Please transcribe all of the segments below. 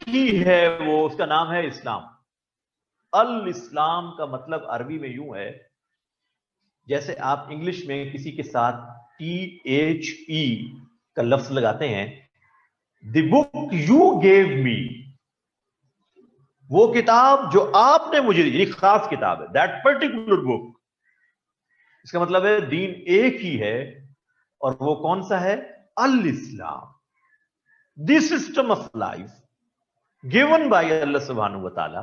ही है वो, उसका नाम है इस्लाम। अल इस्लाम का मतलब अरबी में यूं है, जैसे आप इंग्लिश में किसी के साथ THE का लफ्ज लगाते हैं, the book you gave me, वो किताब जो आपने मुझे दी, एक खास किताब है, दैट पर्टिकुलर बुक। इसका मतलब है दीन एक ही है, और वो कौन सा है? Al Islam, the system of life given by Allah सुब्हानहू व तआला।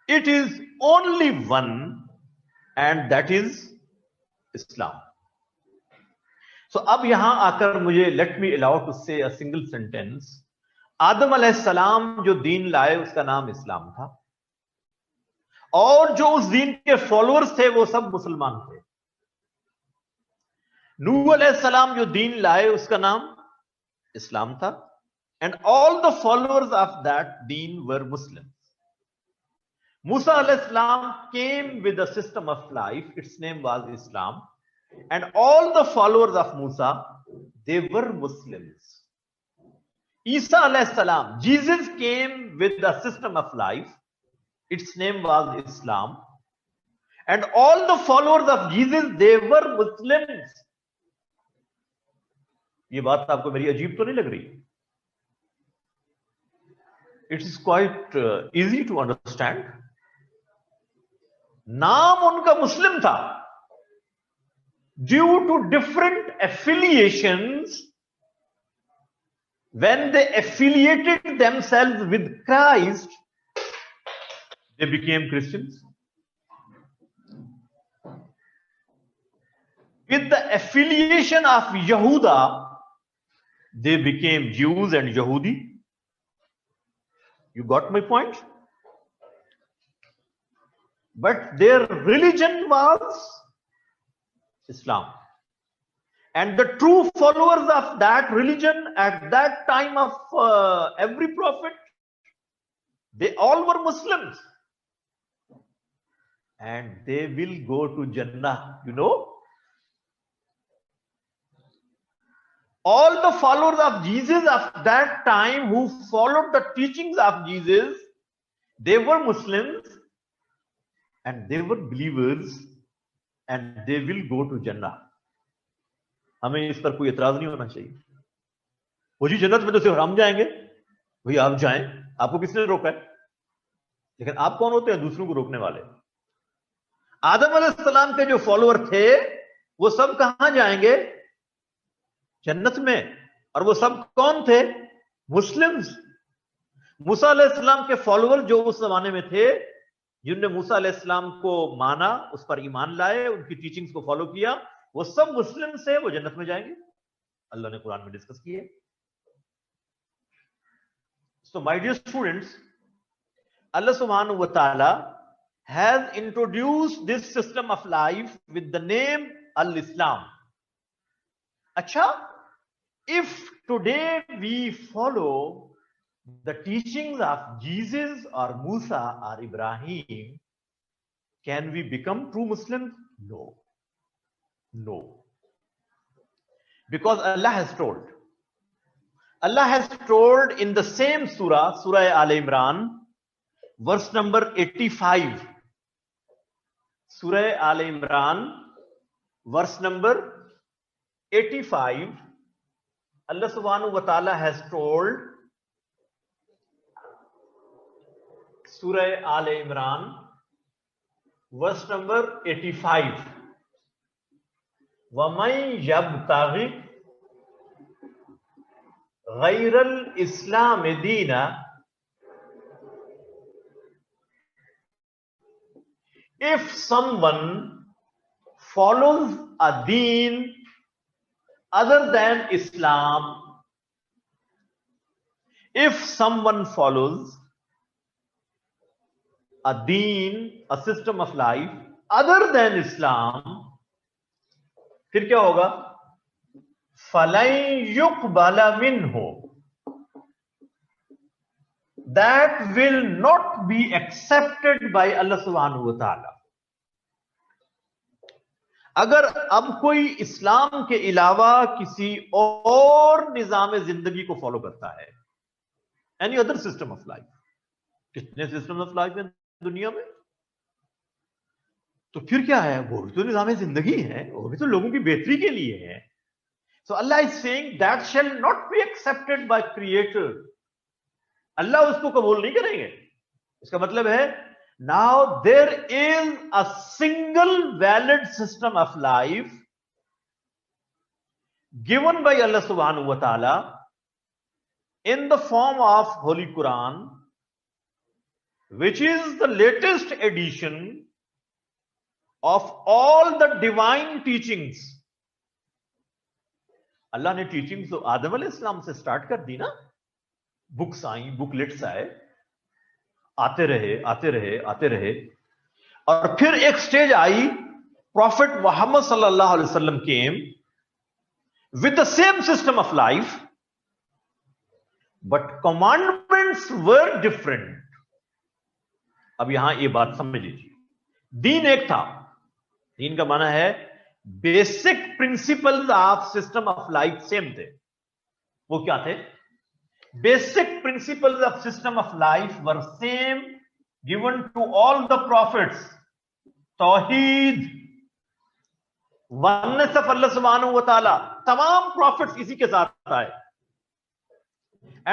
It is only one, and that is Islam. So अब यहां आकर मुझे लेट मी अलाउ टू से अ सिंगल सेंटेंस। आदम अलैहिस्सलाम जो दीन लाए उसका नाम इस्लाम था, और जो उस दीन के फॉलोअर्स थे वो सब मुसलमान थे। नूह अलैहिस्सलाम जो दीन लाए उसका नाम इस्लाम था, and all the followers of that दीन वर मुस्लिम। मूसा अलैहिस्सलाम came with a system of life, it's name was Islam, and all the followers of Musa, they were Muslims. Isa alayhi salam, Jesus came with the system of life, its name was Islam, and all the followers of Jesus, they were Muslims. ये बात आपको मेरी अजीब तो नहीं लग रही? It is quite easy to understand. नाम उनका मुस्लिम था, due to different affiliations. When they affiliated themselves with Christ, they became Christians. With the affiliation of Yehuda, they became Jews and Yehudi. You got my point? But their religion was Islam. And the true followers of that religion at that time of every prophet, they all were Muslims. And they will go to Jannah, you know. All the followers of Jesus of that time who followed the teachings of Jesus, they were Muslims, and they were believers, and they will go to Jannah. हमें इस पर कोई एतराज नहीं होना चाहिए। वो जी जन्नत में तो सिर्फ हम जाएंगे, भाई आप जाएं, आपको किसने रोका है? लेकिन आप कौन होते हैं दूसरों को रोकने वाले? आदम अलैहिस्सलाम के जो फॉलोअर थे वो सब कहां जाएंगे? जन्नत में। और वो सब कौन थे? मुस्लिम्स। मूसा अलैहिस्सलाम के फॉलोअर जो उस जमाने में थे, जिन्होंने मूसा अलैहिस्सलाम को माना, उस पर ईमान लाए, उनकी टीचिंग्स को फॉलो किया, वो सब मुस्लिम से वो जन्नत में जाएंगे। अल्लाह ने कुरान में डिस्कस किए। सो माय डियर स्टूडेंट्स, अल्लाह सुब्हानहू व तआला has introduced this system of life with the name Al-Islam. Acha, if today we follow the teachings of Jesus or Musa or Ibrahim, can we become true Muslims? No. No. Because Allah has told in the same Surah Al Imran, verse number 85. Surah Al Imran, verse number 85. Allah subhanahu wa ta'ala has told, Surah Al Imran, verse number 85. وَمَنْ يَبْتَغِ غَيْرَ الْإِسْلَامِ دِينًا, if someone follows a deen other than Islam, if someone follows a deen, a system of life other than Islam, फिर क्या होगा? फलन युक़बल मिन्हु, that will not be accepted by Allah subhanahu wa ta'ala. अगर अब कोई इस्लाम के अलावा किसी और निजाम जिंदगी को फॉलो करता है, any other system of life. कितने सिस्टम ऑफ लाइफ है दुनिया में, तो फिर क्या है, वो भी तो निज़ाम जिंदगी है, वो भी तो लोगों की बेहतरी के लिए है। So Allah is saying that shall not be accepted by creator. Allah उसको कबूल नहीं करेंगे। इसका मतलब है now there is a single valid system of life given by Allah सुब्हानहू व तआला in the form of Holy Quran, which is the latest edition of all the divine teachings. अल्लाह ने टीचिंग्स तो आदम अलैहिस्सलाम से स्टार्ट कर दी ना, बुक्स आई, बुकलेट्स आए, आते रहे आते रहे आते रहे, और फिर एक स्टेज आई, प्रॉफिट मोहम्मद सल्लल्लाहु अलैहि वसल्लम केम with the same system of life, but commandments were different. अब यहां ये बात समझ लीजिए, दीन एक था, दीन का माना है basic principles of system of life same थे। वो क्या थे? Basic principles of system of life were same given to all the prophets. तौहीद, वननेस ऑफ अल्लाह सुब्हानहू व तआला, तमाम प्रॉफिट्स इसी के साथ आए।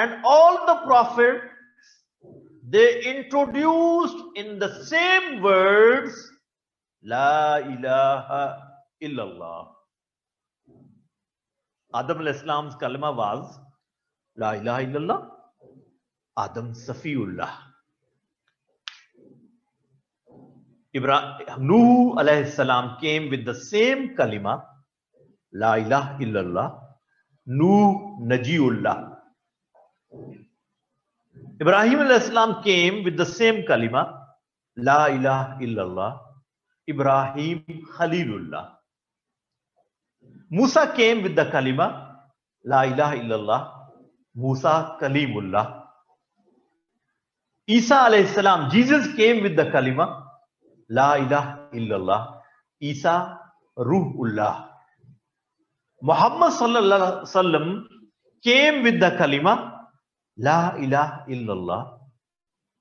And all the prophets, they introduced in the same words, La ilaha illallah. Adam al-Islam's kalma was, La ilaha illallah. Adam Safiullah. Nuh alayhi salam came with the same kalima, La ilaha illallah. Nuh Najiullah. Ibrahim al-Islam came with the same kalima, La ilaha illallah, Ibrahim Khalilullah. Musa came with the kalima, La ilaha illallah, Musa Kalimullah. Isa alayhi salam, Jesus came with the kalima, La ilaha illallah, Isa Ruhullah. Muhammad sallallahu alaihi wasallam came with the kalima, La ilaha illallah,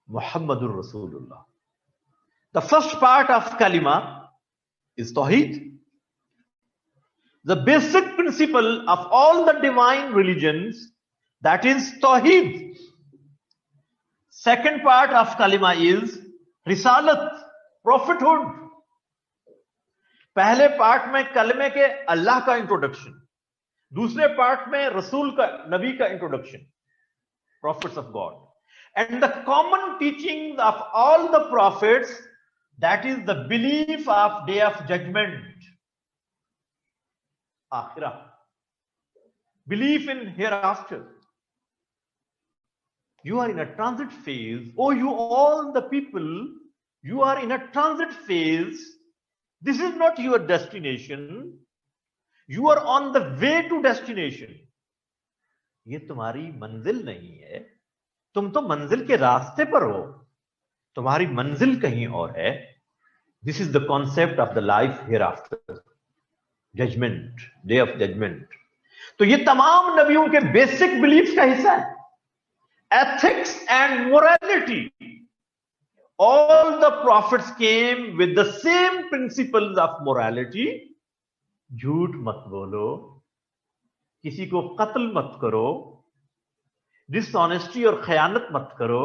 Muhammadur Rasulullah. The first part of kalima is Tawheed, the basic principle of all the divine religions, that is Tawheed. Second part of kalima is Risalat, prophethood. पहले part में कलमे के अल्लाह का introduction, दूसरे part में रसूल का, नबी का introduction, prophets of God, and the common teachings of all the prophets, that is the belief of day of judgment, akhirah, belief in hereafter. You are in a transit phase. Oh, you all the people, you are in a transit phase. This is not your destination. You are on the way to destination. ये तुम्हारी मंजिल नहीं है, तुम तो मंजिल के रास्ते पर हो, तुम्हारी मंजिल कहीं और है। This is the concept of the life hereafter, judgement, day of judgement. तो ये तमाम नबियों के बेसिक बिलीफ का हिस्सा है। Ethics and morality, all the prophets came with the same principles of morality. झूठ मत बोलो, किसी को कत्ल मत करो, डिसऑनेस्टी और खयानत मत करो।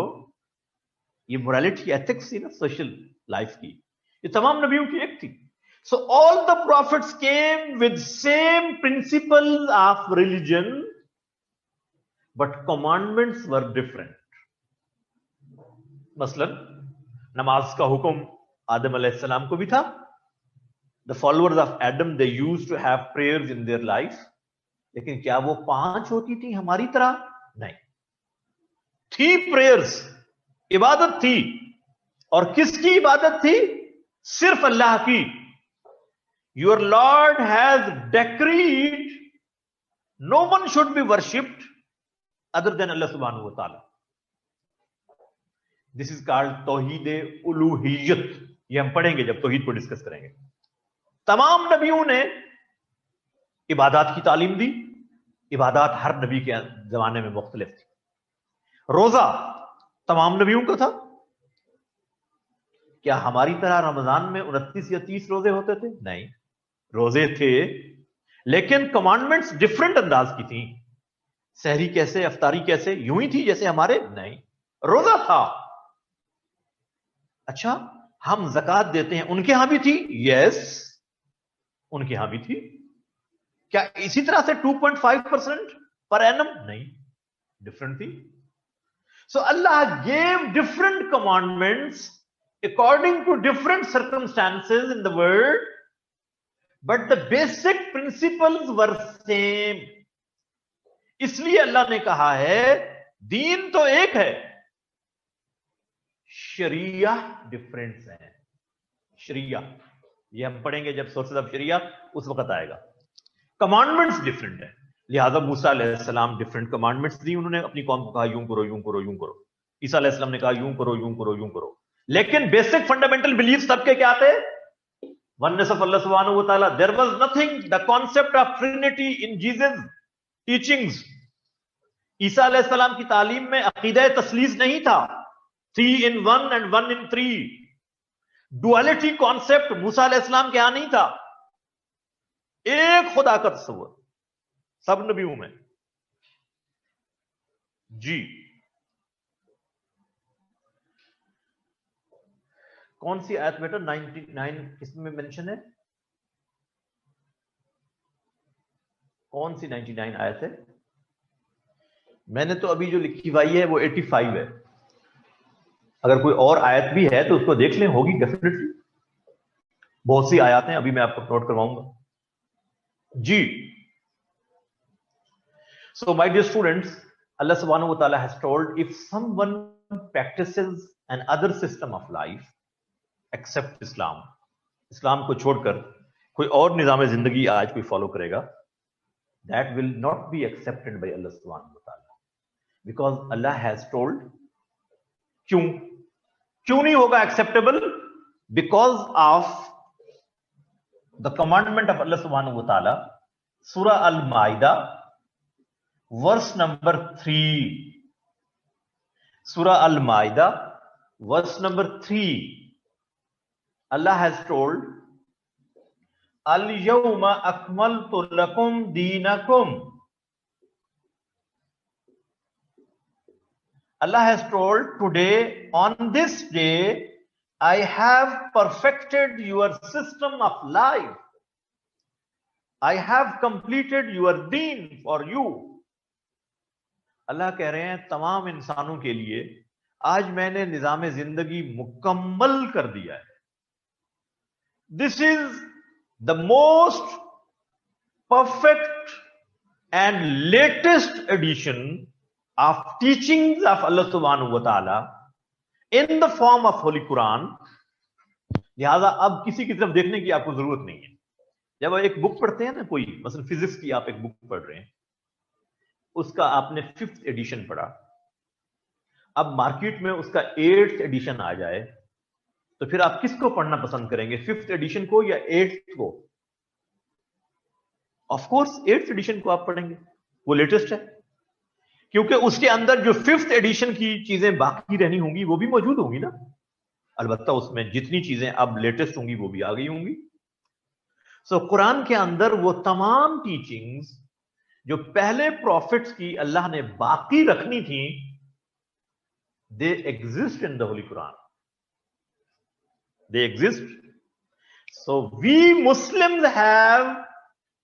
ये मोरालिटी, एथिक्स थी ना सोशल लाइफ की, ये तमाम नबियों की एक थी। So all the prophets came with same principles of religion, but commandments were different. मसलन नमाज का हुक्म आदम अलैहिस्सलाम को भी था। The followers of Adam, they used to have prayers in their life, लेकिन क्या वो 5 होती थी हमारी तरह? नहीं, थी प्रेयर्स, इबादत थी। और किसकी इबादत थी? सिर्फ अल्लाह की। Your lord has decreed no one should be worshipped other than Allah सुब्हानहू व तआला। दिस इज कॉल्ड तौहीद उलूहियत। ये हम पढ़ेंगे जब तौहीद को डिस्कस करेंगे। तमाम नबियों ने इबादत की तालीम दी। इबादत हर नबी के जमाने में मुख्तलिफ थी। रोजा तमाम नबियों का था। क्या हमारी तरह रमजान में 29 या 30 रोजे होते थे? नहीं, रोजे थे, लेकिन कमांडमेंट्स डिफरेंट अंदाज की थी। सहरी कैसे, अफ्तारी कैसे, यूं ही थी जैसे हमारे? नहीं, रोजा था। अच्छा, हम ज़कात देते हैं, उनके यहां भी थी? यस, उनके यहां भी थी। क्या इसी तरह से 2.5% पर एनम? नहीं, डिफरेंट थी। So Allah gave different commandments according to different circumstances in the world, but the basic principles were same. इसलिए अल्लाह ने कहा है दीन तो एक है, शरिया डिफरेंस है। शरिया ये हम पढ़ेंगे जब सोर्सेस ऑफ शरिया, उस वक्त आएगा। कमांडमेंट्स डिफरेंट है, लिहाजा मूसा अलैहिस्सलाम डिफरेंट कमांडमेंट्स दी, उन्होंने अपनी कौम को कहा यूं करो, यूं करो, यूं करो। ईसा अलैहिस्सलाम ने कहा यूं करो, यूं करो, यूं करो। लेकिन बेसिक फंडामेंटल बिलीफ सबके क्या थे? वननेस ऑफ अल्लाह सुब्हानहु व तआला। There was nothing, the concept of trinity in Jesus teachings. ईसा अलैहिस्सलाम की तालीम में अकीदा तस्लीस नहीं था, 3 in 1 and 1 in 3। Duality concept मूसा अलैहिस्सलाम के यहां नहीं था। एक खुदा का तस्वर सब नबियों में। जी, कौन सी आयत बेटा? 99 किसमें मेंशन है? कौन सी 99 आयत है? मैंने तो अभी जो लिखी हुई है वो 85 है। अगर कोई और आयत भी है तो उसको देख लें, होगी डेफिनेटली। बहुत सी आयत हैं, अभी मैं आपको नोट करवाऊंगा। जी, so my dear students, Allah सुब्हानहु व तआला has told if someone practises an other system of life except Islam, Islam को छोड़कर कोई और निजाम जिंदगी आज कोई फॉलो करेगा, that will not be accepted by Allah सुब्हानहु व तआला, बिकॉज अल्लाह हैज टोल्ड। क्यों नहीं होगा acceptable? Because of the commandment of Allah सुब्हानहु व तआला, सूरह अल माइदा वर्स नंबर 3। सूरह अल माइदा verse number 3, Allah has told, Al-yawma akmaltu lakum deenakum. Allah has told, today, on this day, I have perfected your system of life. I have completed your deen for you. अल्लाह कह रहे हैं तमाम इंसानों के लिए आज मैंने निजाम जिंदगी मुकम्मल कर दिया है। This is the most perfect and latest edition of teachings of Allah subhanahu wa ta'ala in the form of Holy Quran. लिहाजा अब किसी की तरफ देखने की आपको जरूरत नहीं है। जब आप एक बुक पढ़ते हैं ना, कोई मसलन फिजिक्स की आप एक बुक पढ़ रहे हैं, उसका आपने 5th एडिशन पढ़ा, अब मार्केट में उसका 8th एडिशन आ जाए तो फिर आप किसको पढ़ना पसंद करेंगे, 5th एडिशन को या 8th को? ऑफ कोर्स 8th एडिशन को आप पढ़ेंगे, वो लेटेस्ट है, क्योंकि उसके अंदर जो 5th एडिशन की चीजें बाकी रहनी होंगी वो भी मौजूद होंगी ना। अलबत्ता उसमें जितनी चीजें अब लेटेस्ट होंगी वो भी आ गई होंगी। सो कुरान के अंदर वो तमाम टीचिंग्स जो पहले प्रॉफिट्स की अल्लाह ने बाकी रखनी थी, they exist in the Holi Quran. They exist. So we Muslims have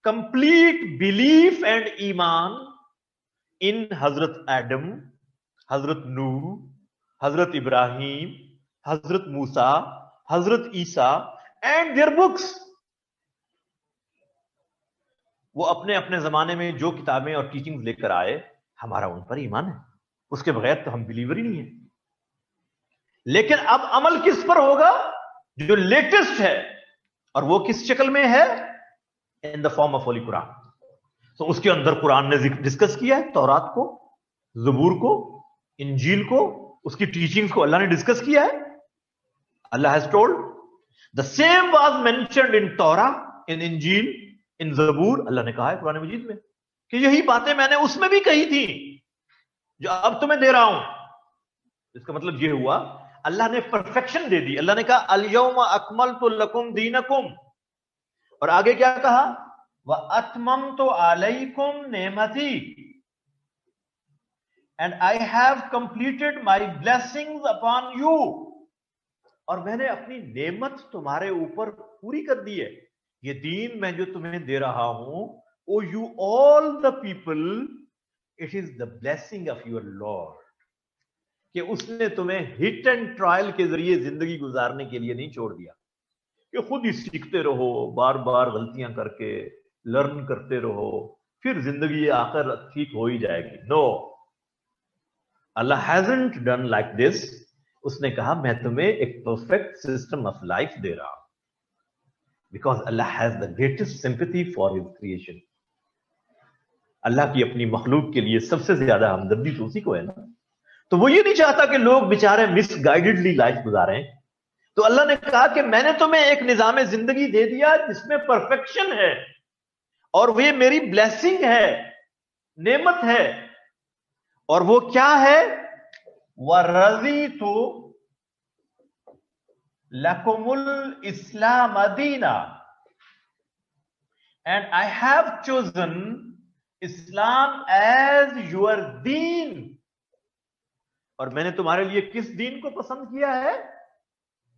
complete belief and iman in Hazrat Adam, Hazrat Nuh, Hazrat Ibrahim, Hazrat Musa, Hazrat Isa and their books. वो अपने अपने जमाने में जो किताबें और टीचिंग्स लेकर आए, हमारा उन पर ईमान है, उसके बगैर तो हम बिलीवर ही नहीं है। लेकिन अब अमल किस पर होगा? जो लेटेस्ट है, और वो किस शक्ल में है? In the form of Holi Quran. तो उसके अंदर कुरान ने डिस्कस किया है तौरात को, ज़बूर को, इंजील को, उसकी टीचिंग्स को अल्लाह ने डिस्कस किया है। Allah has told the same was mentioned in Torah, in इंजील, इन ज़बूर। अल्लाह ने कहा है कुरान मजीद में कि यही बातें मैंने उसमें भी कही थी जो अब तुम्हें दे रहा हूं। इसका मतलब ये हुआ अल्लाह ने परफेक्शन दे दी। अल्लाह ने कहा अल-यौमा अकमलतु लकुम दीनकुम, और आगे क्या कहा, व अतममतु अलैकुम नेमती and I have completed my blessings upon you, और मैंने अपनी नेमत तुम्हारे ऊपर पूरी कर दी है। ये दीन मैं जो तुम्हें दे रहा हूं, O you all the people, it is the blessing of your Lord, कि उसने तुम्हें हिट एंड ट्रायल के जरिए जिंदगी गुजारने के लिए नहीं छोड़ दिया कि खुद ही सीखते रहो, बार बार गलतियां करके लर्न करते रहो, फिर जिंदगी आकर ठीक हो ही जाएगी। No, Allah hasn't done like this. उसने कहा मैं तुम्हें एक परफेक्ट सिस्टम ऑफ लाइफ दे रहा हूं, because Allah has the greatest sympathy for his creation. अल्लाह की अपनी मखलूक के लिए सबसे ज्यादा हमदर्दी तो उसी को है ना। तो वो ये नहीं चाहता कि लोग बेचारे मिसगाइडेडली लाइफ गुजारें। तो अल्लाह ने कहा कि मैंने तुम्हें एक निजाम जिंदगी दे दिया जिसमें परफेक्शन है, और वो मेरी ब्लेसिंग है, नेमत है। और वो क्या है, वरज़ीतु लकुमुल इस्लाम दीना, and I have chosen Islam as your deen, और मैंने तुम्हारे लिए किस दीन को पसंद किया है,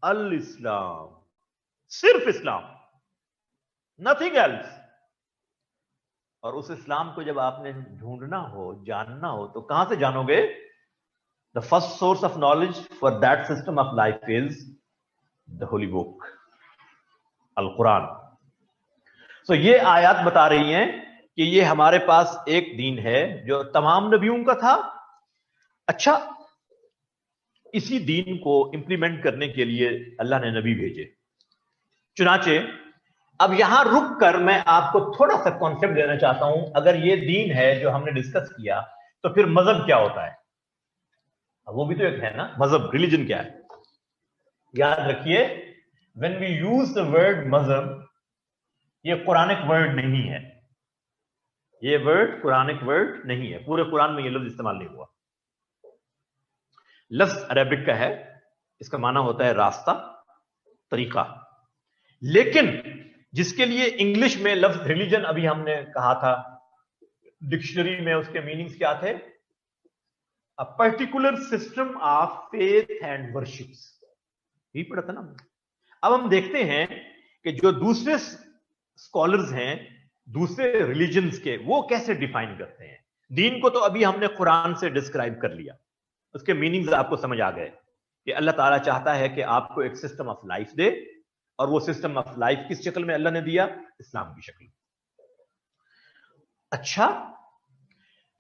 अल इस्लाम, सिर्फ इस्लाम, नथिंग एल्स। और उस इस्लाम को जब आपने ढूंढना हो, जानना हो, तो कहां से जानोगे? The first source of knowledge for that system of life is the holy book, अल कुरान। सो ये आयत बता रही हैं कि ये हमारे पास एक दीन है जो तमाम नबियों का था। अच्छा, इसी दीन को इंप्लीमेंट करने के लिए अल्लाह ने नबी भेजे। चुनाचे अब यहां रुक कर मैं आपको थोड़ा सा कॉन्सेप्ट देना चाहता हूं। अगर ये दीन है जो हमने डिस्कस किया, तो फिर मजहब क्या होता है? वो भी तो एक है ना, मजहब, रिलीजन क्या है? याद रखिए, when we use the word मजहब, ये कुरानिक वर्ड नहीं है। ये वर्ड कुरानिक वर्ड नहीं है, पूरे कुरान में ये लफ्ज इस्तेमाल नहीं हुआ। लफ्ज अरबिक का है, इसका माना होता है रास्ता, तरीका। लेकिन जिसके लिए इंग्लिश में लफ्ज रिलीजन अभी हमने कहा था, डिक्शनरी में उसके मीनिंग्स क्या थे? A particular system of faith and worships, यही पढ़ा था ना। अब हम देखते हैं कि जो दूसरे स्कॉलर्स हैं दूसरे रिलीजन्स के, वो कैसे डिफाइन करते हैं दीन को। तो अभी हमने कुरान से डिस्क्राइब कर लिया, उसके मीनिंग्स आपको समझ आ गए कि अल्लाह ताला चाहता है कि आपको एक सिस्टम ऑफ लाइफ दे, और वो सिस्टम ऑफ लाइफ किस शक्ल में अल्लाह ने दिया? इस्लाम की शक्ल। अच्छा,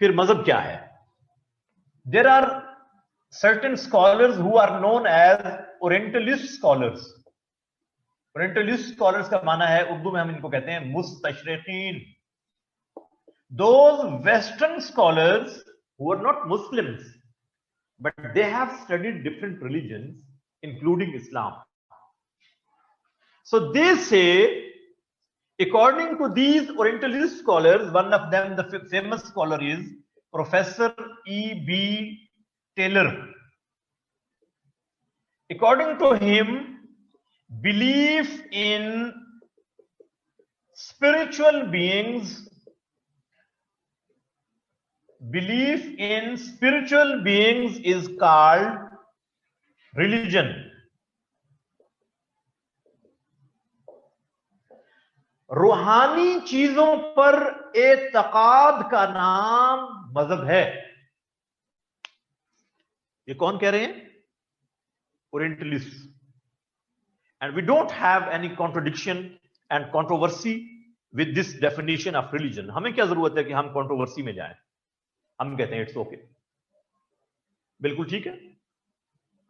फिर मजहब क्या है? There are certain scholars who are known as orientalist scholars. Orientalist scholars का माना है, उर्दू में हम इनको कहते हैं मुस्तशरिकीन। Those western scholars who are not Muslims but they have studied different religions including Islam. So they say, according to these orientalist scholars, one of them, the famous scholar, is Professor E.B. Taylor. According to him, belief in spiritual beings is called religion. रूहानी चीजों पर एतकाद का नाम मजहब है। ये कौन कह रहे हैं? Orientalist. And we don't have any contradiction and controversy with this definition of religion. हमें क्या जरूरत है कि हम कंट्रोवर्सी में जाएं? हम कहते हैं इट्स ओके, बिल्कुल ठीक है।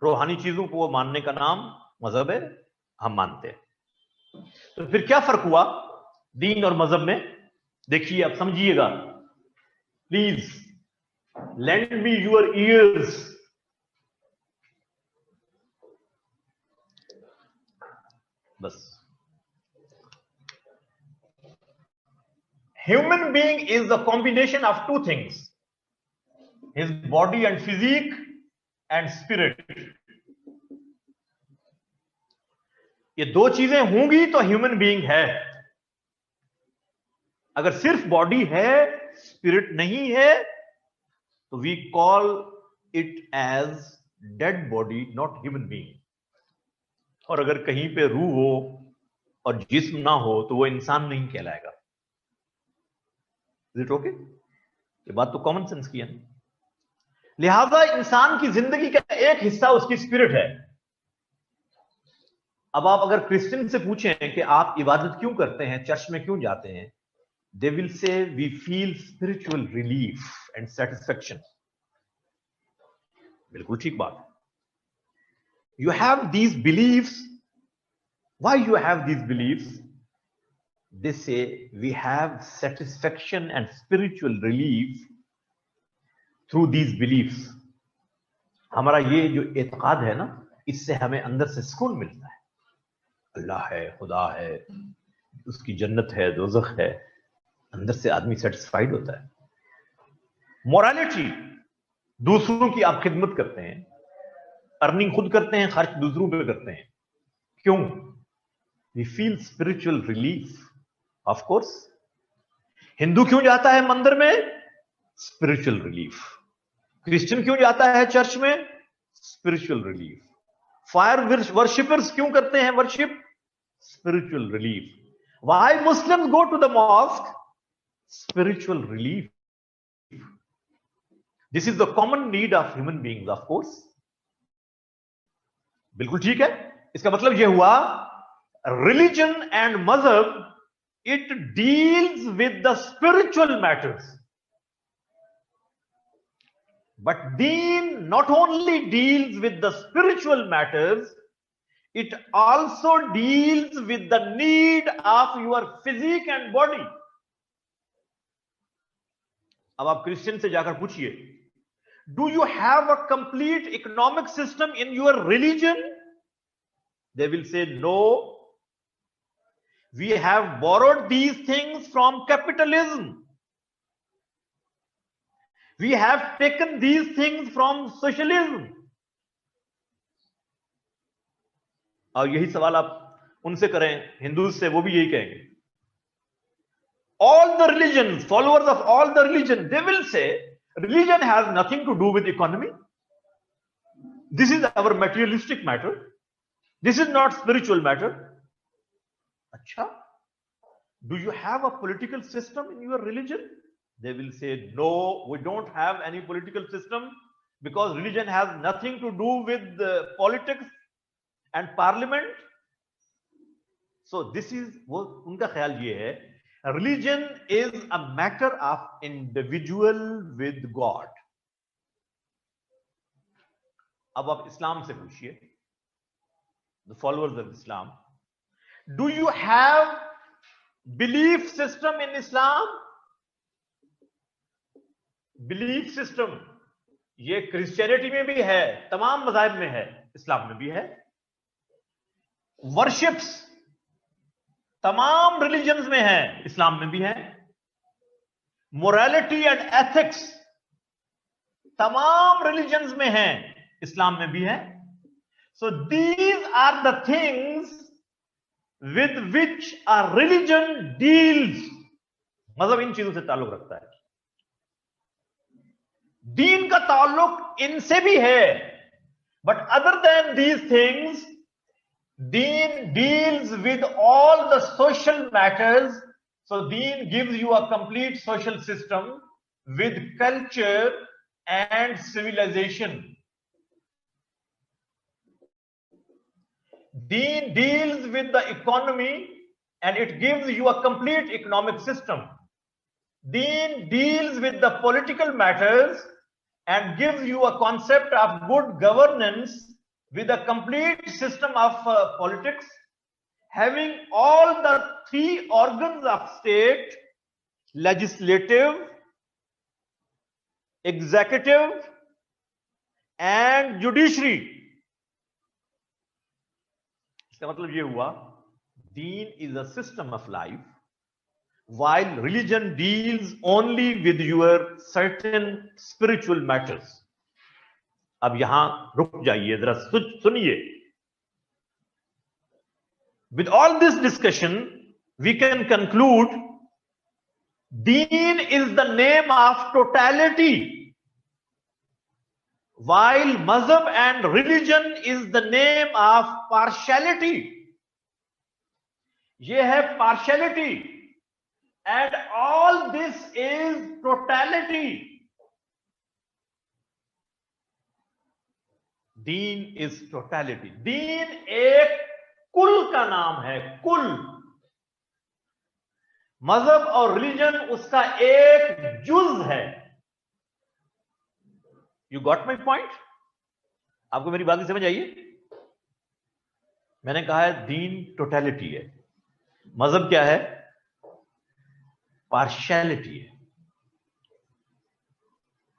रूहानी चीजों को मानने का नाम मजहब है, हम मानते हैं। तो फिर क्या फर्क हुआ दीन और मजहब में? देखिए, अब समझिएगा, please lend me your ears. बस, human being is the combination of two things, his body and physique and spirit. ये दो चीजें होंगी तो ह्यूमन बीइंग है। अगर सिर्फ बॉडी है, स्पिरिट नहीं है, तो we call it as dead body, not human being. और अगर कहीं पे रूह हो और जिस्म ना हो तो वो इंसान नहीं कहलाएगा। Is it okay? ये बात तो कॉमन सेंस की है। लिहाजा इंसान की जिंदगी का एक हिस्सा उसकी स्पिरिट है। अब आप अगर क्रिश्चियन से पूछें कि आप इबादत क्यों करते हैं, चर्च में क्यों जाते हैं, they will say we feel spiritual relief and satisfaction. बिल्कुल ठीक बात। You have these beliefs. Why you have these beliefs? They say we have satisfaction and spiritual relief through these beliefs. हमारा ये जो एतकाद है ना, इससे हमें अंदर से सुकून मिलता है। अल्लाह है, खुदा है, उसकी जन्नत है, दोज़ख है, अंदर से आदमी सेटिस्फाइड होता है। मोरालिटी, दूसरों की आप खिदमत करते हैं, अर्निंग खुद करते हैं, खर्च दूसरों पे करते हैं। क्यों? We feel spiritual relief. Of course. Hindu क्यों जाता है मंदिर में? Spiritual relief. क्रिश्चियन क्यों जाता है चर्च में? Spiritual relief. फायर वर्शिपर्स क्यों करते हैं worship? Spiritual relief. Why Muslims go to the mosque? Spiritual relief. This is the common need of human beings, of course. बिल्कुल ठीक है। इसका मतलब यह हुआ, religion and mazhab, it deals with the spiritual matters. But deen not only deals with the spiritual matters, it also deals with the need of your physique and body. अब आप Christian से जाकर पूछिए, do you have a complete economic system in your religion? They will say no, we have borrowed these things from capitalism, we have taken these things from socialism. और यही सवाल आप उनसे करें, हिंदू से, वो भी यही कहेंगे। All the religions, followers of all the religion, they will say religion has nothing to do with economy. This is our materialistic matter. This is not spiritual matter. Acha, do you have a political system in your religion? They will say no, we don't have any political system because religion has nothing to do with politics and parliament. So this is वो उनका ख्याल ये है, religion is a matter of individual with God. अब आप इस्लाम से पूछिए, the followers of Islam, do you have belief system in Islam? Belief system ये क्रिश्चियनिटी में भी है, तमाम मज़ाहिब में है, इस्लाम में भी है। वर्शिप्स तमाम रिलीजन्स में है, इस्लाम में भी है। मोरालिटी एंड एथिक्स तमाम रिलीजन्स में है, इस्लाम में भी है। So these are the things with which a religion deals. मतलब इन चीजों से ताल्लुक रखता है। दीन का ताल्लुक इनसे भी है, but other than these things, Deen deals with all the social matters. So Deen gives you a complete social system with culture and civilization. Deen deals with the economy and it gives you a complete economic system. Deen deals with the political matters and gives you a concept of good governance with a complete system of politics, having all the three organs of state, legislative, executive and judiciary. इसका मतलब ये हुआ, deen is a system of life, while religion deals only with your certain spiritual matters. अब यहां रुक जाइए, जरा सुनिए। With all this discussion we can conclude deen is the name of totality, while mazhab and religion is the name of partiality. ये है partiality and all this is totality. Deen is totality. दीन एक कुल का नाम है, कुल। मजहब और रिलीजन उसका एक जुज है। You got my point? आपको मेरी बात समझ आइए? मैंने कहा है दीन टोटलिटी है, मजहब क्या है? पार्शियलिटी है।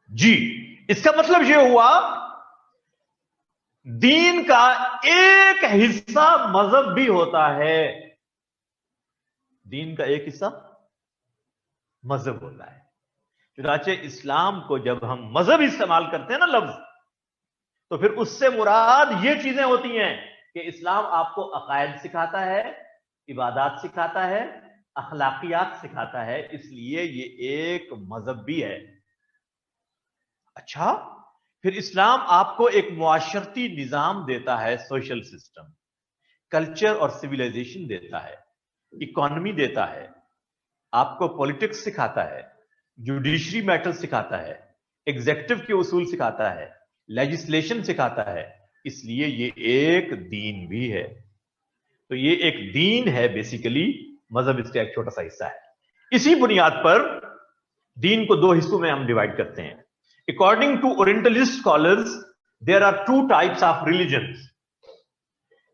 जी, इसका मतलब यह हुआ दीन का एक हिस्सा मजहब भी होता है। दीन का एक हिस्सा मजहब होता है। चुनाचे इस्लाम को जब हम मजहब इस्तेमाल करते हैं ना लफ्ज, तो फिर उससे मुराद ये चीजें होती हैं कि इस्लाम आपको अकायद सिखाता है, इबादत सिखाता है, अखलाकियात सिखाता है, इसलिए ये एक मजहब भी है। अच्छा, फिर इस्लाम आपको एक मुआशरती निजाम देता है, सोशल सिस्टम, कल्चर और सिविलाइजेशन देता है, इकोनॉमी देता है, आपको पॉलिटिक्स सिखाता है, जुडिशरी मैटर सिखाता है, एग्जीक्यूटिव के उसूल सिखाता है, लेजिस्लेशन सिखाता है, इसलिए ये एक दीन भी है। तो ये एक दीन है बेसिकली, मजहब इसका एक छोटा सा हिस्सा है। इसी बुनियाद पर दीन को दो हिस्सों में हम डिवाइड करते हैं। According to orientalist scholars there are two types of religions.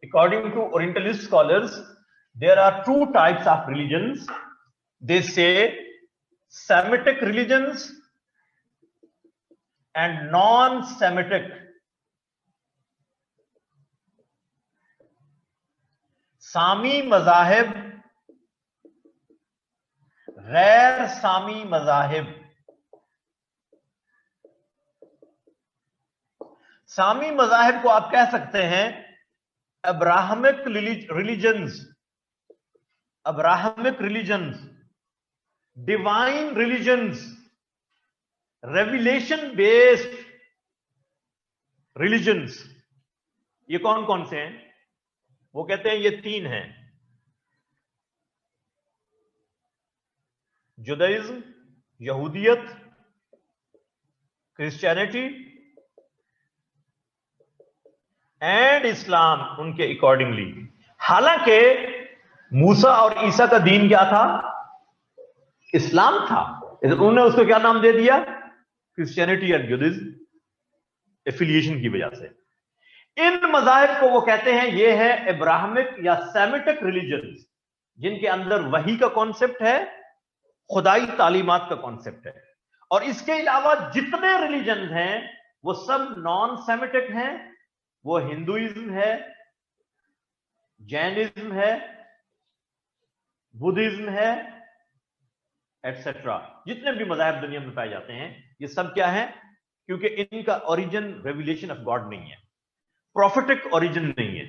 According to orientalist scholars there are two types of religions. They say Semitic religions and non-Semitic. सामी मजाहिब, गैर सामी मजाहिब। सामी मजाहिब को आप कह सकते हैं Abrahamic religions, Abrahamic religions, divine religions, revelation based religions. ये कौन कौन से हैं? वो कहते हैं ये तीन हैं, जुदाइज्म, यहूदियत, क्रिश्चियनिटी एंड इस्लाम, उनके अकॉर्डिंगली। हालांकि मूसा और ईसा का दीन क्या था? इस्लाम था, उन्होंने उसको क्या नाम दे दिया? क्रिश्चियनिटी एंड जुडाइज्म, एफिलिएशन की वजह से। इन मजाहिब को वो कहते हैं ये है अब्राहमिक या सेमिटिक रिलीजन, जिनके अंदर वही का कॉन्सेप्ट है, खुदाई तालीमात का कॉन्सेप्ट है। और इसके अलावा जितने रिलीजन हैं वो सब नॉन सेमिटिक हैं। वो हिंदुइज्म है, जैनिज्म है, बुद्धिज्म है, एटसेट्रा। जितने भी मजाहब दुनिया में पाए जाते हैं ये सब क्या है? क्योंकि इनका ओरिजिन रेवलेशन ऑफ गॉड नहीं है, प्रॉफिटिक ओरिजिन नहीं है,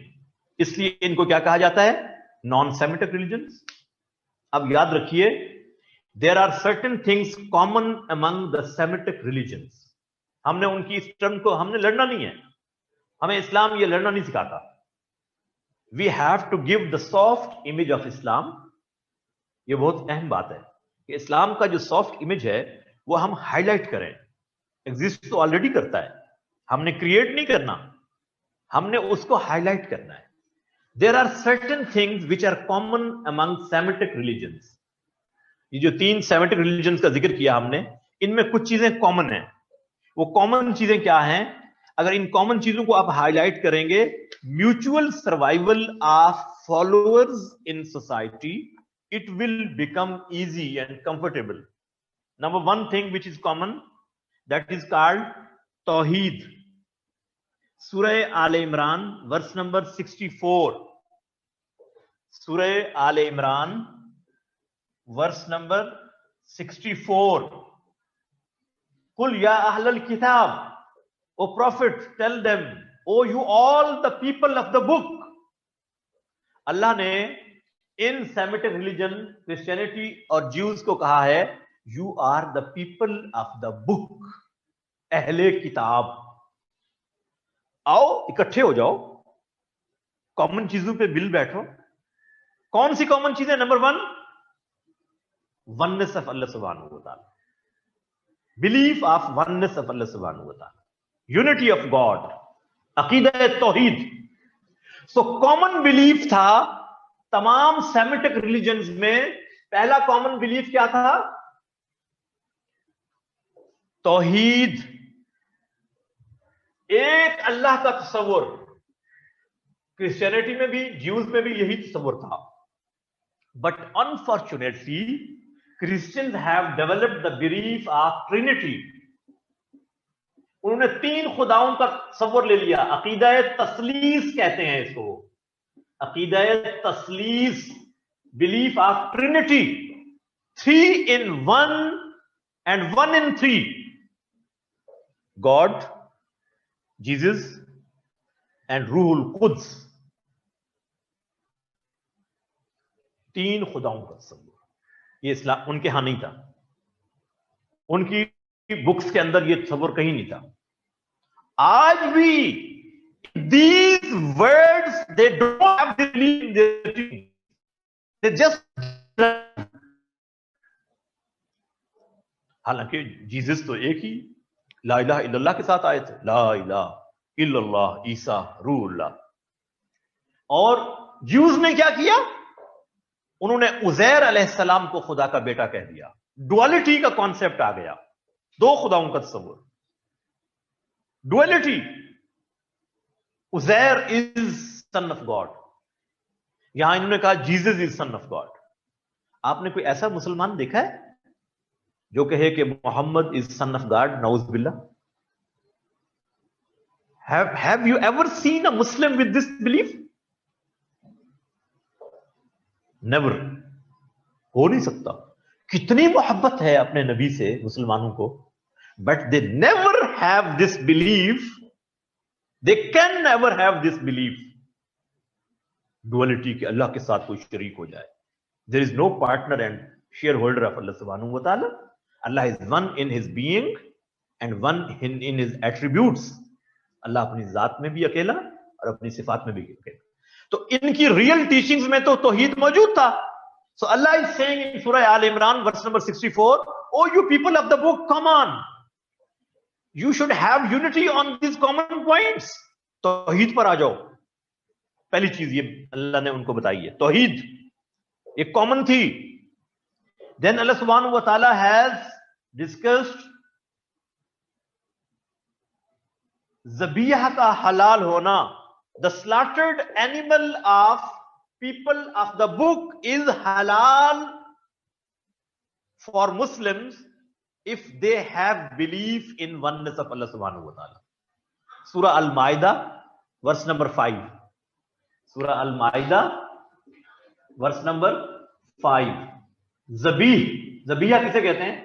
इसलिए इनको क्या कहा जाता है? Non Semitic religions. अब याद रखिए, there are certain things common among the Semitic religions. हमने उनकी इस टर्म को हमने लड़ना नहीं है, हमें इस्लाम ये लड़ना नहीं सिखाता। We have to give the soft image of Islam. ये बहुत अहम बात है कि इस्लाम का जो सॉफ्ट इमेज है वो हम हाईलाइट करें। एग्जिस्ट तो ऑलरेडी करता है, हमने क्रिएट नहीं करना, हमने उसको हाईलाइट करना है। There are certain things which are common among Semitic religions. ये जो तीन सेमिटिक रिलीजन्स का जिक्र किया हमने, इनमें कुछ चीजें कॉमन हैं। वो कॉमन चीजें क्या हैं? अगर इन कॉमन चीजों को आप हाईलाइट करेंगे, mutual survival of followers in society, it will become easy and comfortable. Number one thing which is common, that is called Tawheed. Surah Al Imran, verse number 64. Surah Al Imran, verse number 64. Qul ya ahlal kitab, O prophet, tell them, O you all the people of the book. अल्लाह ने इन Semitic religion Christianity और Jews को कहा है, you are the people of the book, अहले किताब। आओ इकट्ठे हो जाओ, कॉमन चीजों पे मिल बैठो। कौन सी कॉमन चीजें? नंबर 1, वननेस ऑफ अल्लाह सुब्हानहू व तआला, belief of oneness of Allah सुब्हानहू व तआला, यूनिटी ऑफ गॉड, अकीदा तौहीद। सो कॉमन बिलीफ था तमाम सेमिटिक रिलीजन्स में। पहला कॉमन बिलीफ क्या था? तौहीद, एक अल्लाह का तस्वुर। क्रिश्चियनिटी में भी, ज्यूज में भी यही तस्वुर था। But unfortunately Christians have developed the belief of Trinity. उन्होंने 3 खुदाओं का तस्वुर ले लिया। अकीदा तस्लीस कहते हैं इसको, अकीदा तस्लीस, belief of trinity, 3 in 1 and 1 in 3, God, Jesus and रूहुल कुद्स। 3 खुदाओं का तस्वुर, ये इस्लाम उनके यहां नहीं था, उनकी बुक्स के अंदर ये तस्वुर कहीं नहीं था। आज भी these words, they don't have the belief in their teaching. They just, हालांकि जीसस तो एक ही ला इलाहा इल्लल्लाह के साथ आए थे, ला इलाहा इल्लल्लाह ईसा रूहुल्लाह। और ज्यूज ने क्या किया? उन्होंने उजैर अलैहिस्सलाम को खुदा का बेटा कह दिया। डुअलिटी का कॉन्सेप्ट आ गया, 2 खुदाओं का तस्वुर, duality. Uzair is son of God, यहां इन्होंने कहा Jesus is son of God. आपने कोई ऐसा मुसलमान देखा है जो कहे कि Muhammad is son of God? नाउज़ बिल्लाह। Have you ever seen a Muslim with this belief? Never, हो नहीं सकता। कितनी मोहब्बत है अपने नबी से मुसलमानों को, but they never have this belief, they can never have this belief, duality के अल्लाह के साथ कोई शरीक हो जाए। There is no partner and shareholder of Allah सुब्हानहू व तआला। Allah is one in his being and one in his attributes. अल्लाह अपनी जात में भी अकेला और अपनी सिफात में भी अकेला। तो इनकी रियल टीचिंग्स में तो तौहीद मौजूद था। सो अल्लाह इज सेइंग इन सूरह आल इमरान verse number 64, O you people of the book, come on, you should have unity on this common points. तौहीद पर आ जाओ। पहली चीज ये अल्लाह ने उनको बताई है, तौहीद एक कॉमन थी। देन अल्लाह सुब्हानहू व तआला हैज डिस्कस्ड ज़बीहा का हलाल होना। The slaughtered animal of people of the book is halal for Muslims if they have belief in oneness of Allah subhanahu wa ta'ala. Surah Al-Ma'idah verse number 5. Surah Al-Ma'idah verse number 5. ज़बीहा किसे कहते हैं?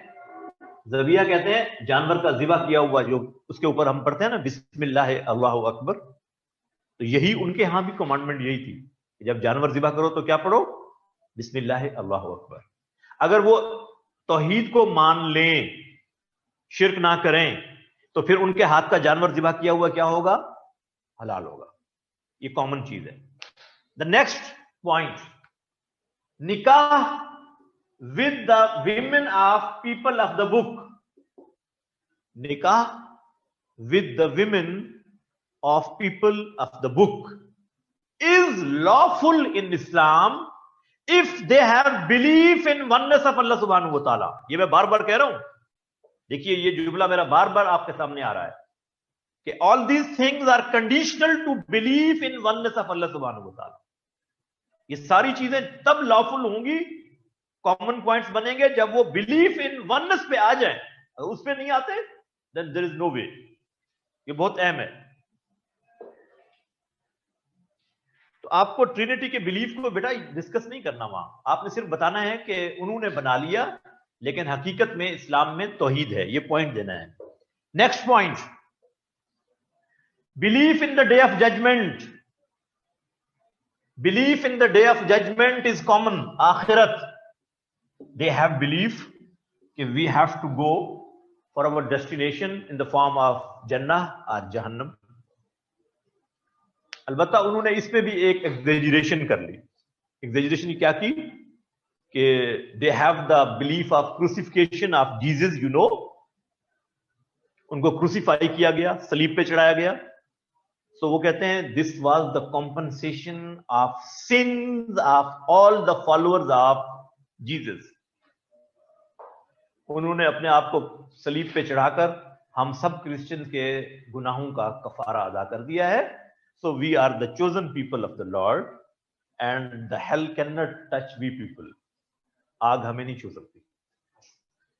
ज़बीहा कहते हैं जानवर का ज़िबा किया हुआ, जो उसके ऊपर हम पढ़ते हैं ना बिस्मिल्लाह अल्लाहु अकबर। तो यही उनके यहां भी कमांडमेंट यही थी, जब जानवर ज़िबा करो तो क्या पढ़ो? बिस्मिल्लाह अल्लाहु अकबर। अगर वो तौहीद को मान लें, शिर्क ना करें, तो फिर उनके हाथ का जानवर ज़िबा किया हुआ क्या होगा? हलाल होगा। ये कॉमन चीज है। The next point, nikah with the women of people of the book. Nikah with the women of people of the book is lawful in Islam if they have belief in oneness of Allah subhanahu wa ta'ala. ये मैं बार बार कह रहा हूं, देखिए ये जुमला मेरा बार बार आपके सामने आ रहा है कि all these things are conditional to belief in oneness of Allah subhanahu wa ta'ala. ये सारी चीजें तब लॉफुल होंगी, कॉमन पॉइंट्स बनेंगे, जब वो बिलीफ इन वननेस पे आ जाए। अगर उस पे नहीं आते देन देयर इज नो वे। ये बहुत अहम है। तो आपको ट्रिनिटी के बिलीफ को बेटा डिस्कस नहीं करना वहां, आपने सिर्फ बताना है कि उन्होंने बना लिया, लेकिन हकीकत में इस्लाम में तौहीद है, ये पॉइंट देना है। Next point, Belief in the day of judgment. Belief in the day of judgment is common. Akhirat. They have belief that we have to go for our destination in the form of Jannah or Jahannam. अलबत्ता उन्होंने इसमें भी एक exaggeration कर ली. Exaggeration क्या की कि they have the belief of crucifixion of Jesus. You know, उनको क्रूसिफाई किया गया, सलीब पे चढ़ाया गया. सो वो कहते हैं this was the compensation of since of all the followers of Jesus. उन्होंने अपने आप को सलीब पे चढ़ाकर हम सब क्रिश्चियन के गुनाहों का कफारा अदा कर दिया है. So we are the chosen people of the Lord, and the hell cannot touch we people. आग हमें नहीं छू सकती.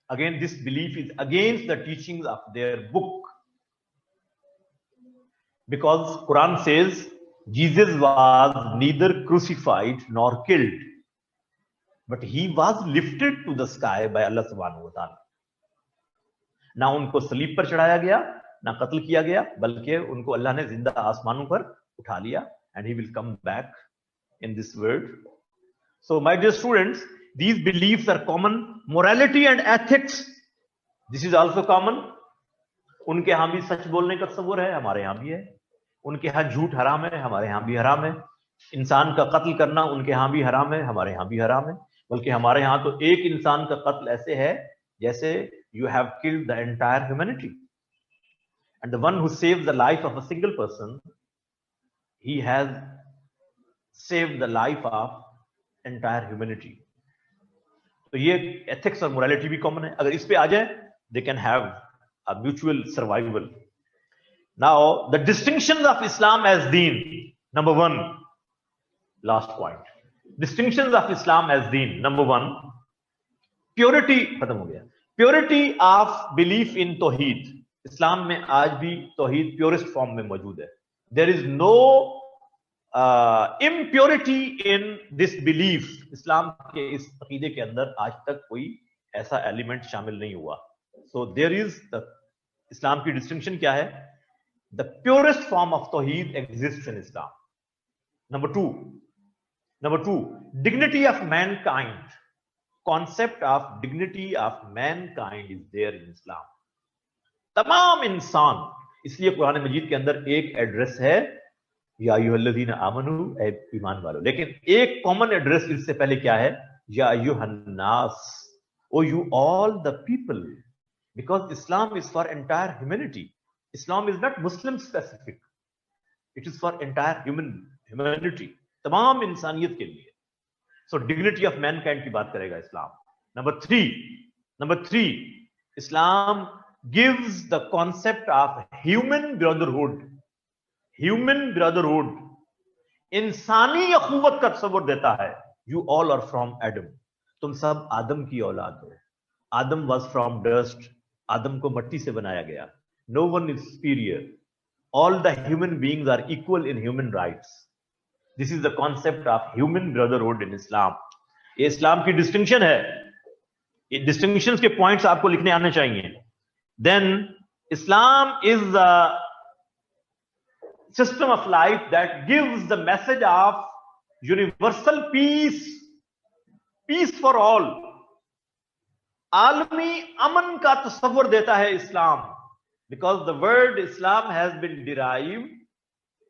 Again, this belief is against the teachings of their book, because Quran says Jesus was neither crucified nor killed, but he was lifted to the sky by Allah subhanahu wa ta'ala. ना उनको सलीब पर चढ़ाया गया, ना कत्ल किया गया, बल्कि उनको अल्लाह ने जिंदा आसमानों पर उठा लिया. And he will come back in this world. So my dear students, these beliefs are common. Morality and ethics, this is also common. उनके यहां भी सच बोलने का तस्वुर है, हमारे यहां भी है. उनके यहां झूठ हराम है, हमारे यहां भी हराम है. इंसान का कत्ल करना उनके यहां भी हराम है, हमारे यहां भी हराम है. बल्कि हमारे यहां तो एक इंसान का कत्ल ऐसे है जैसे you have killed the entire humanity. And the one who saves the life of a single person, he has saved the life of entire humanity. तो ये ethics और morality भी common है. अगर इस पे आ जाए, they can have a mutual survival. Now, the distinctions of Islam as deen. Number one, last point. Distinctions of Islam as deen. Number one, purity. खत्म हो गया. Purity of belief in Tawheed. इस्लाम में आज भी तौहीद प्योरेस्ट फॉर्म में मौजूद है. There is no impurity in this belief. इस्लाम के इस अकीदे के अंदर आज तक कोई ऐसा एलिमेंट शामिल नहीं हुआ. सो देयर इज द इस्लाम की डिस्टिंक्शन क्या है? The purest form of tauheed exists in Islam. Number two, dignity of mankind. Concept of dignity of mankind is there in Islam. तमाम इंसान, इसलिए कुरान मजीद के अंदर एक एड्रेस है, या अय्युहल्लज़ीना आमनू, ए ईमान वालों. लेकिन एक कॉमन एड्रेस इससे पहले क्या है? या अय्युहन्नास, O you all the people. Because Islam is for entire humanity. Islam is not Muslim specific, it is for entire humanity, तमाम इंसानियत के लिए. सो डिग्निटी ऑफ मैनकाइंड की बात करेगा इस्लाम. Number three, Islam gives the concept of human brotherhood. इंसानी अखुवत का तस्वुर देता है. You all are from Adam. तुम सब आदम की औलाद हो. आदम was from dust. आदम को मिट्टी से बनाया गया. No one is superior. All the human beings are equal in human rights. This is the concept of human brotherhood in Islam. ये इस्लाम की डिस्टिंक्शन है. ये डिस्टिंक्शंस के पॉइंट्स आपको लिखने आने चाहिए. Then Islam is a system of life that gives the message of universal peace for all. आलमी अमन का तस्वुर देता है इस्लाम. Because the word Islam has been derived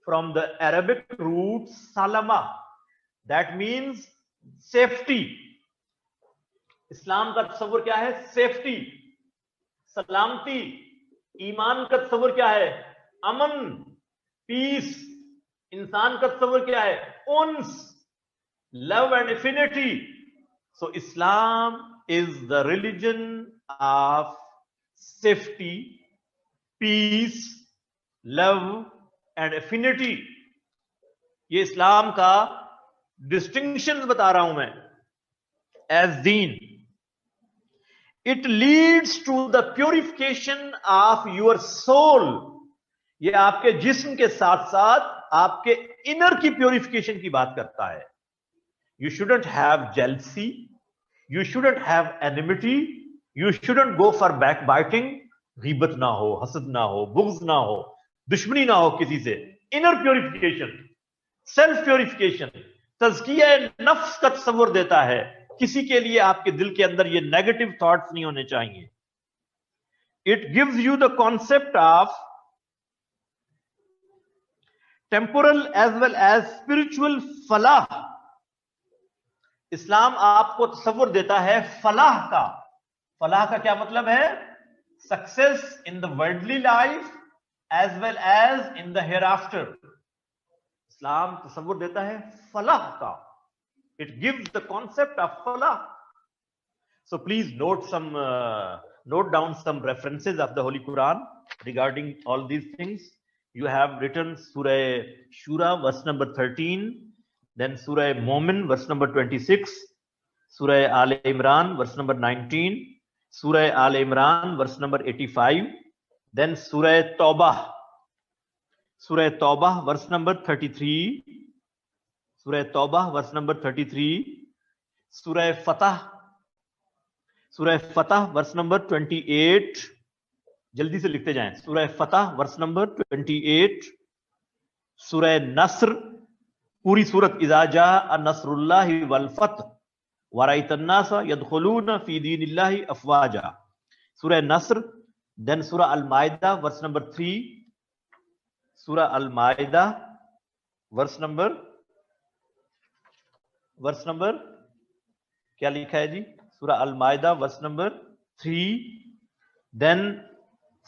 from the Arabic root salama, that means safety. इस्लाम का तस्वुर क्या है? Safety, सलामती. ईमान का तस्वुर क्या है? अमन, पीस. इंसान का तस्वुर क्या है? उन्स, love and affinity. So Islam is the religion of safety, peace, love and affinity. ये इस्लाम का डिस्टिंक्शन बता रहा हूं मैं as Deen. It leads to the purification of your soul. ये आपके जिस्म के साथ साथ आपके इनर की प्योरिफिकेशन की बात करता है. You shouldn't have jealousy. You shouldn't have enmity. You shouldn't go for backbiting. गीबत ना हो, हसद ना हो, बुग़्ज़ ना हो. दुश्मनी ना हो किसी से, इनर प्योरिफिकेशन, सेल्फ प्योरिफिकेशन, तज़किया नफ्स का तस्वुर देता है। किसी के लिए आपके दिल के अंदर ये नेगेटिव थॉट्स नहीं होने चाहिए। It gives you the concept of temporal as well as spiritual falah. इस्लाम आपको तस्वुर देता है फलाह का। फलाह का क्या मतलब है? Success in the worldly life as well as in the hereafter. इस्लाम तस्वुर देता है फलाह का। It gives the concept of falah. So please note down some references of the Holy Quran regarding all these things. You have written Surah Shura, verse number 13, then Surah Mu'min, verse number 26, Surah Al Imran, verse number 19, Surah Al Imran, verse number 85, then Surah Tawbah, verse number 33, Surah Tawbah, verse number 33, Surah Fatah, verse number 28. जल्दी से लिखते जाएं। सूरह फतह verse number 28, सूरह नस्र पूरी सूरत, इज़ा जाअ नस्रुल्लाहि वल फतह व रअयतन नास यदखुलून फी दीनिल्लाहि अफवाजा, सूरह नस्र। देन सूरह अल माइदा वर्स नंबर 3, सूरह अल माइदा वर्स नंबर क्या लिखा है जी? सूरह अल माइदा वर्स नंबर 3। देन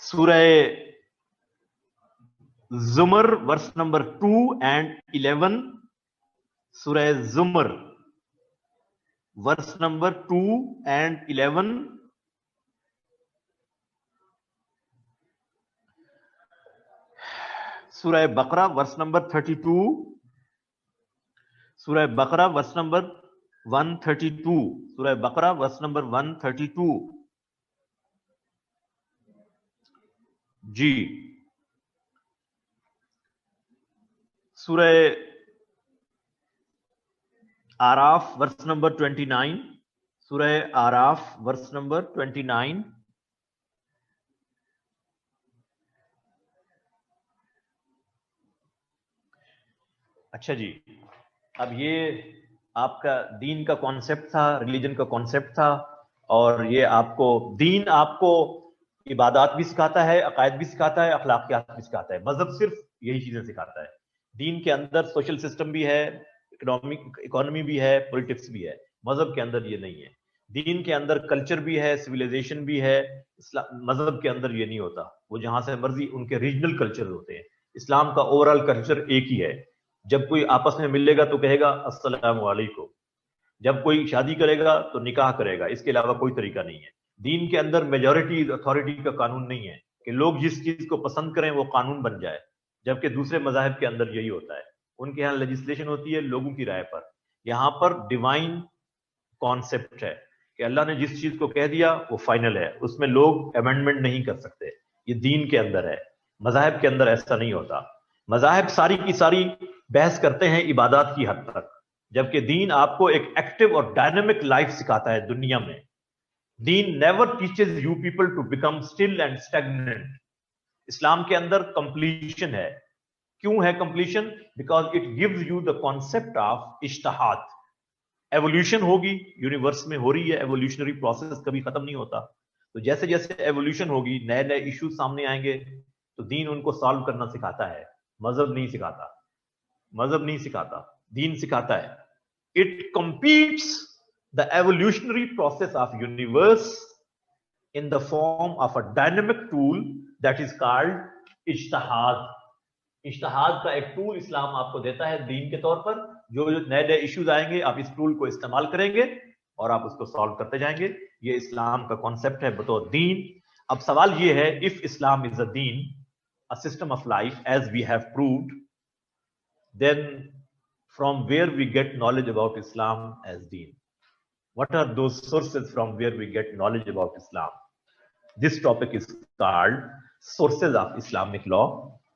सूरह जुमर वर्स नंबर 2 and 11, सूरह जुमर वर्स नंबर 2 and 11, सूरह बकरा वर्स नंबर 32, सूरह बकरा वर्स नंबर 132, सूरह बकरा वर्स नंबर 132 जी। सूरह आराफ वर्स नंबर 29, सूरह आराफ वर्स नंबर 29। अच्छा जी, अब ये आपका दीन का कॉन्सेप्ट था, रिलीजन का कॉन्सेप्ट था, और ये आपको दीन आपको इबादत भी सिखाता है, अकायद भी सिखाता है, अखलाकियात भी सिखाता है। मजहब सिर्फ यही चीजें सिखाता है। दीन के अंदर सोशल सिस्टम भी है, इकोनॉमी भी है, पॉलिटिक्स भी है। मजहब के अंदर ये नहीं है। दीन के अंदर कल्चर भी है, सिविलाइजेशन भी है। मजहब के अंदर ये नहीं होता। वो जहां से मर्जी उनके रीजनल कल्चर होते हैं। इस्लाम का ओवरऑल कल्चर एक ही है। जब कोई आपस में मिलेगा तो कहेगा अस्सलाम वालेकुम, जब कोई शादी करेगा तो निकाह करेगा, इसके अलावा कोई तरीका नहीं है। दीन के अंदर मेजॉरिटी अथॉरिटी का कानून नहीं है कि लोग जिस चीज को पसंद करें वो कानून बन जाए, जबकि दूसरे मजाहब के अंदर यही होता है। उनके यहाँ लेजिस्लेशन होती है लोगों की राय पर। यहाँ पर डिवाइन कॉन्सेप्ट है कि अल्लाह ने जिस चीज को कह दिया वो फाइनल है, उसमें लोग अमेंडमेंट नहीं कर सकते। ये दीन के अंदर है। मजाहब के अंदर ऐसा नहीं होता। मजाहब सारी की सारी बहस करते हैं इबादत की हद तक, जबकि दीन आपको एक एक्टिव और डायनेमिक लाइफ सिखाता है दुनिया में। Deen never teaches you people to become still and stagnant. इस्लाम के अंदर कंप्लीशन है। क्यों है completion? Because it gives you the concept of ijtihad. Evolution होगी, यूनिवर्स में हो रही है, एवोल्यूशनरी प्रोसेस कभी खत्म नहीं होता। तो जैसे जैसे एवोल्यूशन होगी, नए नए इश्यूज सामने आएंगे, तो दीन उनको सॉल्व करना सिखाता है। मजहब नहीं सिखाता। मजहब नहीं सिखाता, दीन सिखाता है। It competes the evolutionary process of universe in the form of a dynamic tool that is called इज्तिहाद। इज्तिहाद का एक टूल इस्लाम आपको देता है दीन के तौर पर। जो नए नए इश्यूज आएंगे आप इस टूल को इस्तेमाल करेंगे और आप उसको सॉल्व करते जाएंगे। ये इस्लाम का कॉन्सेप्ट है बतौर दीन। अब सवाल ये है, इफ इस्लाम इज अ दीन, a system of life as we have proved, then from where we get knowledge about Islam as दीन? What are those sources from where we get knowledge about Islam? This topic is called Sources of Islamic Law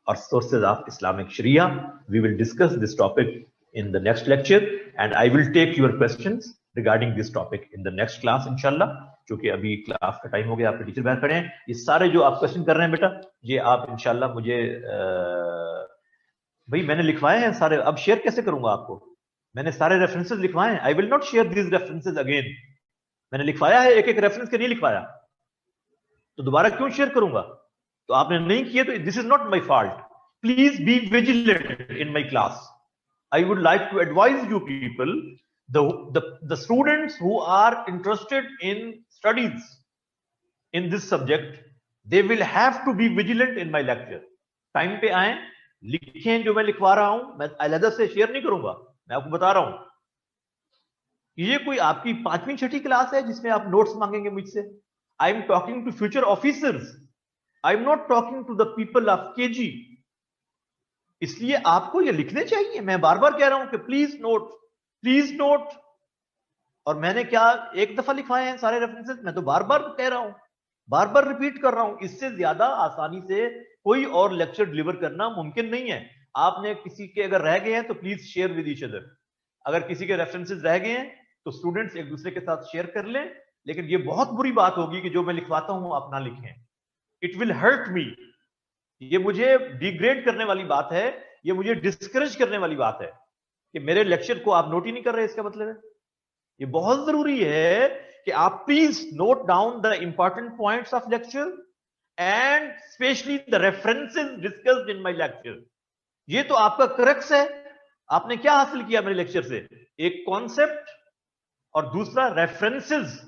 or Sources of Islamic Sharia. We will discuss this topic in the next lecture, and I will take your questions regarding this topic in the next class, inshallah. चूंकि अभी class का time हो गया, आपके teacher बाहर खड़े हैं। ये सारे जो आप क्वेश्चन कर रहे हैं बेटा, ये आप इंशाल्लाह मुझे भाई मैंने लिखवाए हैं सारे, अब शेयर कैसे करूंगा आपको? मैंने सारे रेफरेंसेस लिखवाए हैं। I will not share these references again. मैंने लिखवाया है, एक एक रेफरेंस के नहीं लिखवाया, तो दोबारा क्यों शेयर करूंगा? तो आपने नहीं किए तो this is not my fault. Please be vigilant in my class. I would like to advise you people, the students who are interested in studies in this subject, they will have to be vigilant in my lecture. Time पे आए, लिखें जो मैं लिखवा रहा हूं, मैं अलग से शेयर नहीं करूंगा, मैं आपको बता रहा हूं। ये कोई आपकी 5वीं 6ठी क्लास है जिसमें आप नोट्स मांगेंगे मुझसे? I am talking to future officers, I am not talking to the people of KG. इसलिए आपको ये लिखने चाहिए। मैं बार बार कह रहा हूं कि प्लीज नोट, प्लीज नोट। और मैंने क्या एक दफा लिखवाए हैं सारे रेफरेंसेस? मैं तो बार बार कह रहा हूं, बार बार रिपीट कर रहा हूं। इससे ज्यादा आसानी से कोई और लेक्चर डिलीवर करना मुमकिन नहीं है। आपने किसी के अगर रह गए हैं तो please share with each other. अगर किसी के रेफरेंसेस रह गए हैं तो स्टूडेंट्स एक दूसरे के साथ शेयर कर लें। लेकिन ये बहुत बुरी बात होगी कि जो मैं लिखवाता हूं आप ना लिखें। It will hurt me. ये मुझे डिग्रेड करने वाली बात है, ये मुझे डिस्करेज करने वाली बात है कि मेरे लेक्चर को आप नोट ही नहीं कर रहे। इसका मतलब है ये बहुत जरूरी है कि आप please note down the important points of lecture and specially the references discussed in my lecture. ये तो आपका क्रक्स है। आपने क्या हासिल किया मेरे लेक्चर से? एक कॉन्सेप्ट और दूसरा रेफरेंसेस,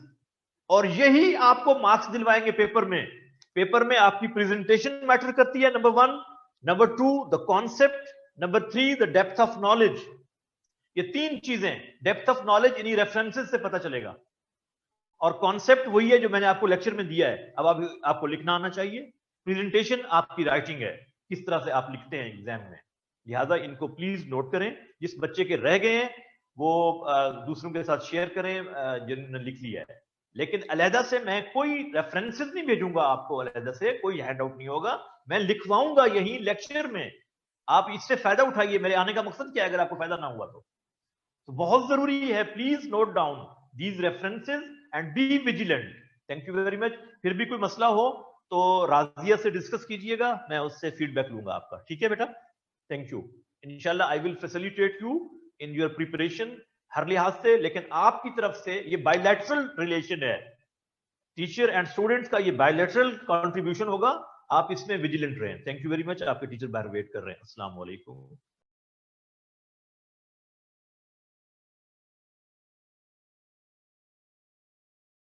और यही आपको मार्क्स दिलवाएंगे पेपर में। पेपर में आपकी प्रेजेंटेशन मैटर करती है, number 1, number 2 the concept, number 3 the depth of knowledge. ये 3 चीजें, डेप्थ ऑफ नॉलेज इन्हीं रेफरेंसेस से पता चलेगा, और कॉन्सेप्ट वही है जो मैंने आपको लेक्चर में दिया है। अब आपको लिखना आना चाहिए। प्रेजेंटेशन आपकी राइटिंग है, किस तरह से आप लिखते हैं एग्जाम में। लिहाजा इनको प्लीज नोट करें। जिस बच्चे के रह गए हैं वो दूसरों के साथ शेयर करें जिन्होंने लिख लिया है। लेकिन अलहदा से मैं कोई रेफरेंसेस नहीं भेजूंगा आपको, अलहदा से कोई हैंड आउट नहीं होगा, मैं लिखवाऊंगा यही लेक्चर में। आप इससे फायदा उठाइए। मेरे आने का मकसद क्या है अगर आपको फायदा ना हुआ तो बहुत जरूरी है, please note down these references and be vigilant. Thank you very much. फिर भी कोई मसला हो तो राजिया से डिस्कस कीजिएगा, मैं उससे फीडबैक लूंगा आपका। ठीक है बेटा, थैंक यू। इंशाल्लाह I will facilitate you in your preparation हर लिहाज से। लेकिन आपकी तरफ से ये बायलैटरल रिलेशन है, टीचर एंड स्टूडेंट्स का ये बायलैटरल कंट्रीब्यूशन होगा। आप इसमें विजिलेंट रहें। Thank you very much. आपके टीचर बाहर वेट कर रहे हैं। अस्सलाम वालेकुम।